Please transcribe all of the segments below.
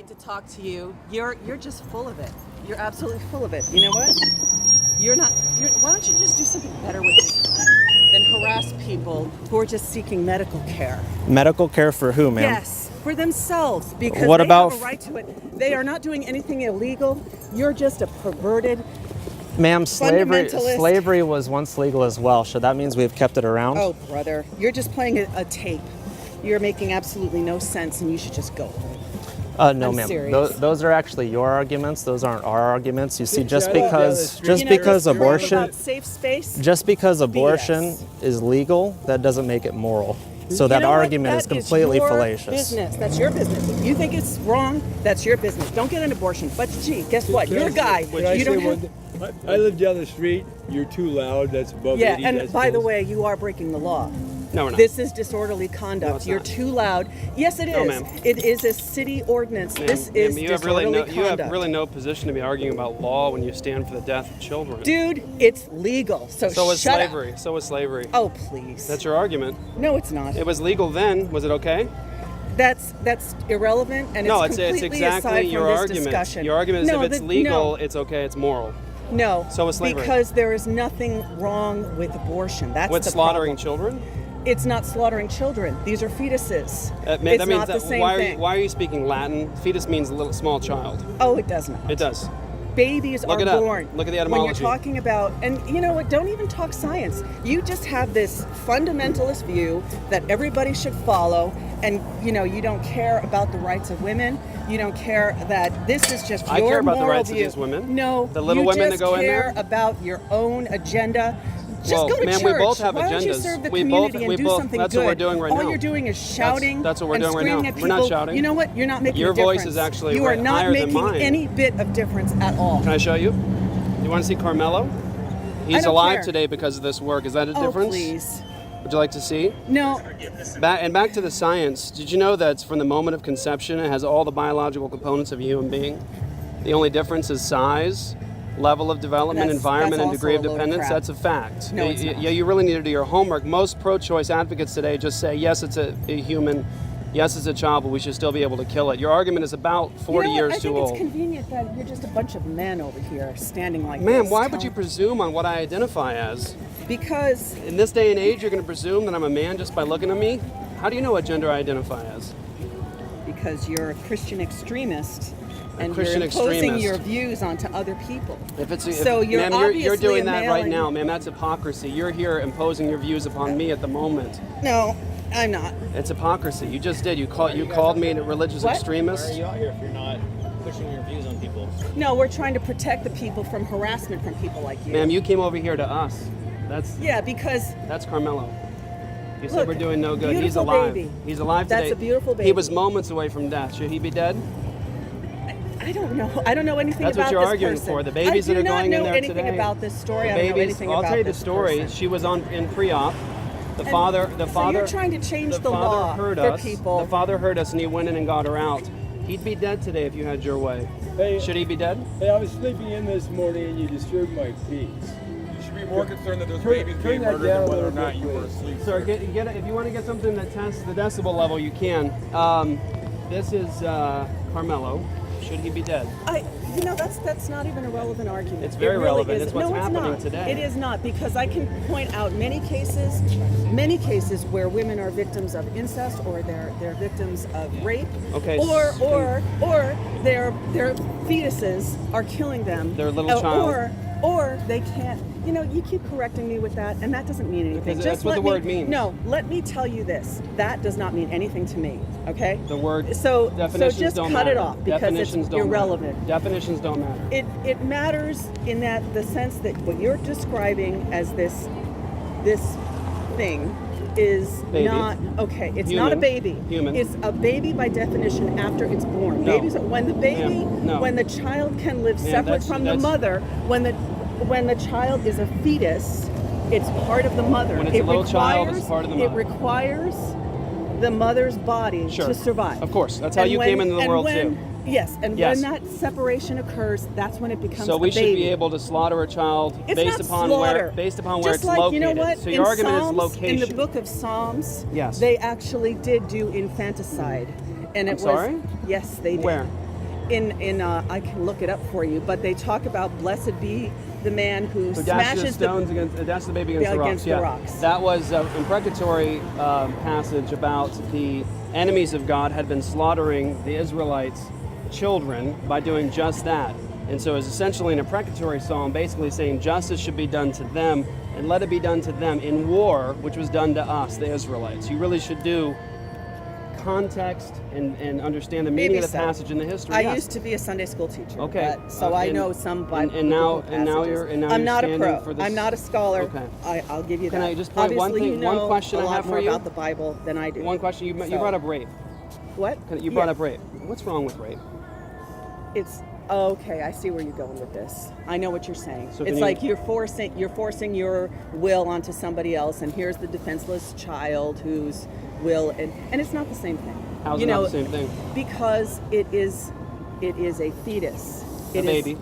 To talk to you. You're just full of it. You're absolutely full of it. You know what? Why don't you just do something better with your time than harass people who are just seeking medical care? Medical care for who, ma'am? Yes, for themselves, because What they about have a right to it. They are not doing anything illegal. You're just a perverted Ma'am, fundamentalist. slavery was once legal as well, so that means we've kept it around? Oh, brother, you're just playing a tape. You're making absolutely no sense, and you should just go home. No, I'm ma'am. serious. Those are actually your arguments. Those aren't our arguments. You see, just You know, because this abortion, about safe space. just because abortion BS. is legal, that doesn't make it moral. So You that know what? argument is That completely your fallacious. Business. That's your business. If you think it's wrong, that's your business. Don't get an abortion. But gee, guess what? You're a guy. You don't have. I live down the street. You're too loud. That's above 80 Yeah, and decibels. by the way, you are breaking the law. No, we're not. This is disorderly conduct. No, it's You're not. too loud. Yes, it is. No, ma'am. It is a city ordinance. Ma'am, This is you have disorderly really conduct. you have really no position to be arguing about law when you stand for the death of children. Dude, it's legal. So was shut slavery. up. So was slavery. Oh, please. That's your argument. No, it's not. It was legal then. Was it okay? That's irrelevant, and No, it's it's completely exactly aside your from this argument. discussion. Your argument is No, if it's the- legal, no. it's okay, it's moral. No. So is slavery. Because there is nothing wrong with abortion. That's With the slaughtering problem. children? It's not slaughtering children. These are fetuses. That it's means not the that same why thing. are you speaking Latin? Fetus means a little small child. Oh, it does not. It does. Babies Look are it up. born. Look at the When etymology. you're talking about, and you know what? Don't even talk science. You just have this fundamentalist view that everybody should follow, and you don't care about the rights of women. You don't care that this is just your I care about the moral rights of view. these women. No, The little you women just that go in care there. about your own agenda. Just Well, go to ma'am, church. we both have Why don't you agendas. serve the We community both- and we do both- something that's good? what we're doing right All now. you're doing is shouting That's what we're and doing right screaming now. at We're people. not shouting. You know what? You're not making Your a difference. voice is actually you are right not higher than making mine. any bit of difference at all. Can I show you? You want to see Carmelo? He's don't alive care. today because of this work. Is that a Oh, difference? please. Would you like to see? No. Back to the science. Did you know that from the moment of conception, it has all the biological components of a human being? The only difference is size, level of development, That's environment, and also degree of a load of dependence. crap. That's a fact. No, it's not. Yeah, you really need to do your homework. Most pro-choice advocates today just say, yes, it's a human, yes, it's a child, but we should still be able to kill it. Your argument is about 40 You know what? years I think too old. it's convenient that you're just a bunch of men over here standing like Ma'am, this. why would you presume on what I identify as? Because In this day and age, you're going to presume that I'm a man just by looking at me? How do you know what gender I identify as? you're a Christian extremist. And Christian you're imposing extremist. your views onto other people. So you're ma'am, you're obviously doing a that male right and- now, ma'am. That's hypocrisy. You're here imposing your views upon me at the moment. No, I'm not. It's hypocrisy. You just did. You called me a religious What? extremist. Why are you out here if you're not pushing your views on people? No, we're trying to protect the people from harassment from people like you. Ma'am, you came over here to us. Yeah, because That's Carmelo. You said Look, we're doing no good. He's beautiful alive. baby. He's alive today. That's a beautiful He baby. was moments away from death. Should he be dead? I don't know. I don't know anything That's about what you're this arguing person. for. The babies I that are do not going in know there anything today. about this story. The I don't know babies. anything I'll about tell you the this story. person. She was in pre-op. The And father. so you're trying to change the father law heard for us. people. The father heard us, and he went in and got her out. He'd be dead today if you had your way. Hey, Should he be dead? Hey, I was sleeping in this morning and you disturbed my peace. You should be more concerned that those Turn- babies turn being that murdered down than a whether or little not bit, you were please. asleep. Sir, get it. If you want to get something that tests the decibel level, you can. This is Carmelo. Should he be dead? That's not even a relevant argument. It's very It really relevant. isn't. It's what's no, happening it's not. today. It is not, because I can point out many cases where women are victims of incest, or they're victims of rape, Okay, or their fetuses are killing them. Their little child. Or they can't. You keep correcting me with that, and that doesn't mean anything. Because that's what the word means. No, let me tell you this. That does not mean anything to me. Okay. The word. So definitions just don't cut matter. it off, because Definitions it's don't irrelevant. Matter. Definitions don't matter. It matters in the sense that what you're describing as this thing is Baby. not okay. It's Human. not a baby. Human. It's a baby by definition after it's born. No. Babies, when the baby, Ma'am, no. when the child can live Ma'am, separate from the mother, when the child is a fetus, it's part of the mother. When it's a little child, it's part of the It mother. requires the mother's body Sure. to survive. Of course. That's how And you came into the and world when- too. Yes, and Yes. when that separation occurs, that's when it becomes So we a should baby. be able to slaughter a child It's based not upon slaughter. where Just it's like, located. you know what? So your in argument Psalms, is location. In the book of Psalms, Yes. they actually did do infanticide, and I'm it was sorry? yes, they did. Where? I can look it up for you, but they talk about blessed be the man who smashes dashes the baby against the rocks. That was an imprecatory passage about the enemies of God had been slaughtering the Israelites' children by doing just that. And so it's essentially an imprecatory psalm basically saying justice should be done to them and let it be done to them in war, which was done to us, the Israelites. You really should do context and understand the meaning of the passage in the history. I used to be a Sunday school teacher. Okay. So I know some Bible and now passages. you're I'm not a standing pro. for this. I'm not a scholar. Okay. I'll give you that. Can I just point one Obviously, thing? you know One question a I lot have for more you. about the Bible than I do. One question. You brought up rape. What? You brought up rape. What's wrong with rape? It's okay. I see where you're going with this. I know what you're saying. So it's like you're forcing your will onto somebody else, and here's the defenseless child whose will, and it's not the same thing. How's it not the same thing? Because it is a fetus. A baby.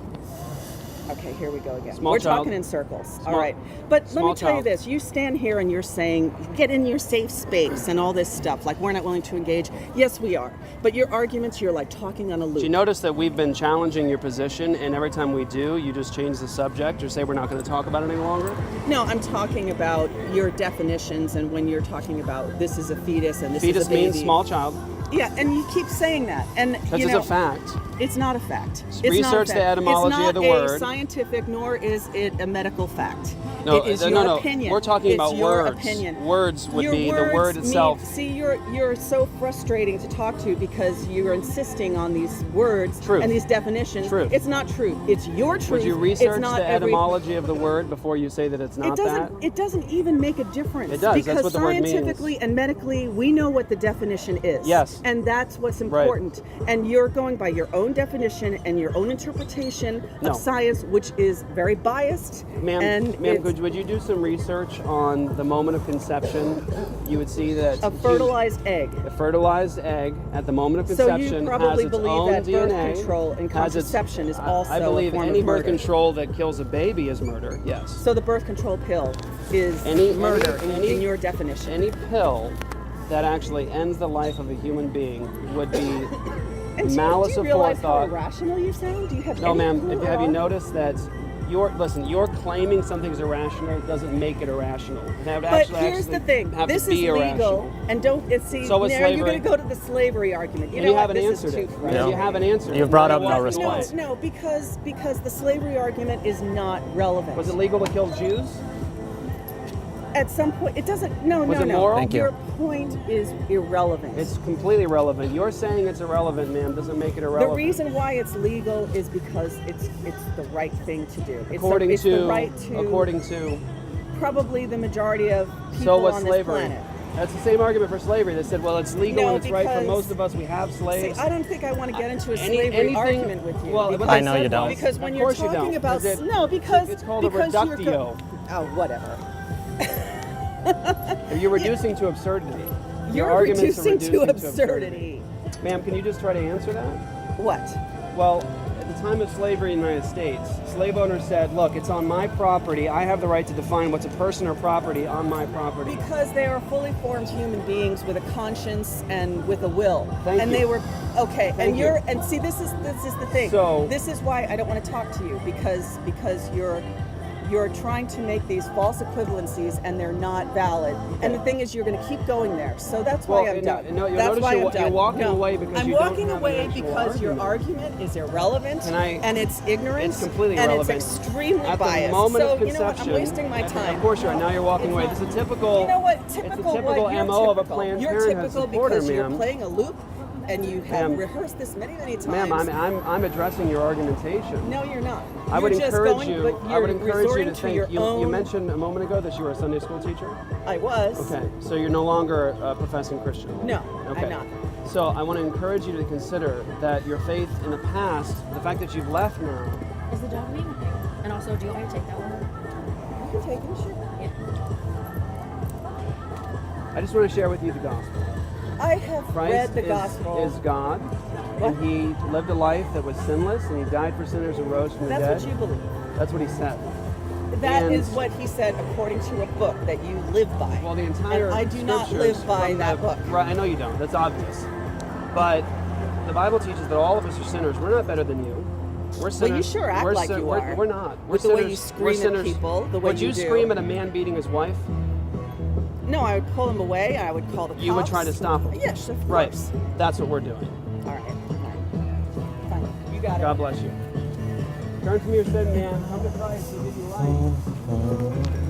Okay, here we go again. Small We're child. talking in circles. All right. But let me tell you this. You stand here and you're saying, get in your safe space and all this stuff. Like, we're not willing to engage. Yes, we are. But your arguments, you're like talking on a loop. Do you notice that we've been challenging your position, and every time we do, you just change the subject or say we're not going to talk about it any longer? No, I'm talking about your definitions, and when you're talking about this is a fetus and this Fetus is a baby. means small child. Yeah, and you keep saying that. And That's a fact. It's not a fact. Research the etymology of the word. It's not a scientific, nor is it a medical fact. No, it is your opinion. We're talking about your words. Opinion. Words would Your be the words word itself. See, you're so frustrating to talk to because you're insisting on these words Truth. and these definitions. Truth. It's not truth. It's your truth. Would you research it's not the etymology of the word before you say that it's not that? It doesn't even make a difference. It does. Because That's what the word means. scientifically and medically, we know what the definition is. Yes. And that's what's important. And you're going by your own definition and your own interpretation of science, which is very biased. Ma'am, would you do some research on the moment of conception? You would see that a fertilized egg. A fertilized egg at the moment of conception so you probably has its believe own that DNA. birth control and contraception is also I believe a form any of birth murder. control that kills a baby is murder. Yes. So the birth control pill is murder in your definition. Any pill that actually ends the life of a human being would be malice do you realize how aforethought. irrational you sound? Do you have No, any ma'am. clue at Have you all? noticed that you're claiming something's irrational doesn't make it irrational. But here's the thing: this is legal, irrational. and don't see. So is now you're slavery. going to go to the slavery argument. You haven't answered it. You haven't answered it. You've brought up Why no are you walking response. away? No, because the slavery argument is not relevant. Was it legal to kill Jews? At some point, it doesn't. No, Was no, it no. moral? Thank you. Your point is irrelevant. It's completely irrelevant. You're saying it's irrelevant, ma'am. Doesn't make it the irrelevant. reason why it's legal is because it's the right thing to do. According it's to the right to probably the majority of people so was on slavery. this planet. That's the same argument for slavery. They said, well, it's legal No, and it's right for because- most of us. We have slaves. See, I don't think I want to get into a Any- slavery anything- argument with you. well, because- I know you don't. Because when Of you're course you talking don't, about because it's called a because you're reductio. Oh, whatever. You're reducing to absurdity. Your You're arguments are reducing to reducing absurdity. Ma'am, can you just try to answer that? What? Well, at the time of slavery in the United States, slave owners said, look, it's on my property. I have the right to define what's a person or property on my property. Because they are fully formed human beings with a conscience and with a will. Thank and you. they were okay. Thank and you. you're and see this is the thing. So- this is why I don't want to talk to you because you're trying to make these false equivalencies and they're not valid. And the thing is, you're going to keep going there. So that's why I'm done. No, you'll that's notice why you're, I'm done. you're walking No. away because I'm you don't walking have away an actual because your argument. argument is irrelevant Can I- and it's ignorant. It's completely and irrelevant. it's extremely At biased. the moment so of conception, you know what? I'm wasting my time. Of course you are. Now you're walking It's away. not- This is a typical. You know what? It's Typical a typical what? You're MO of a typical. Planned You're Parenthood typical supporter, because you're ma'am. playing a loop, and you have Ma'am. rehearsed this many times. Ma'am, I'm addressing your argumentation. No, you're not. I would You're just encourage going, you. but I would you're encourage you resorting to think. your You own. mentioned a moment ago that you were a Sunday school teacher. I was. Okay, so you're no longer a professing Christian. No, Okay. I'm not. So I want to encourage you to consider that your faith in the past, the fact that you've left now. Is the dog mean? And also, do you want me to take that one? You can take it, sure. I just want to share with you the gospel. I have Christ read the gospel. is God, What? and He lived a life that was sinless, and He died for sinners and rose from the dead. That's what you believe. That's what He said. That And- is what he said according to a book that you live by. Well, the entire and I do not scriptures live by from that the- book. Right, I know you don't. That's obvious. But the Bible teaches that all of us are sinners. We're not better than you. We're sinners. Well, you sure act like you are. We're not. We're With the way sinners. you scream We're at sinners. people, the way Would you you do. scream at a man beating his wife? No, I would pull him away. I would call the cops. You would try to stop him. Yes, of course. Right. That's what we're doing. All right. Fine. You got it. God bless you. Turn from your sin, man. Come to Christ. He'll give you life.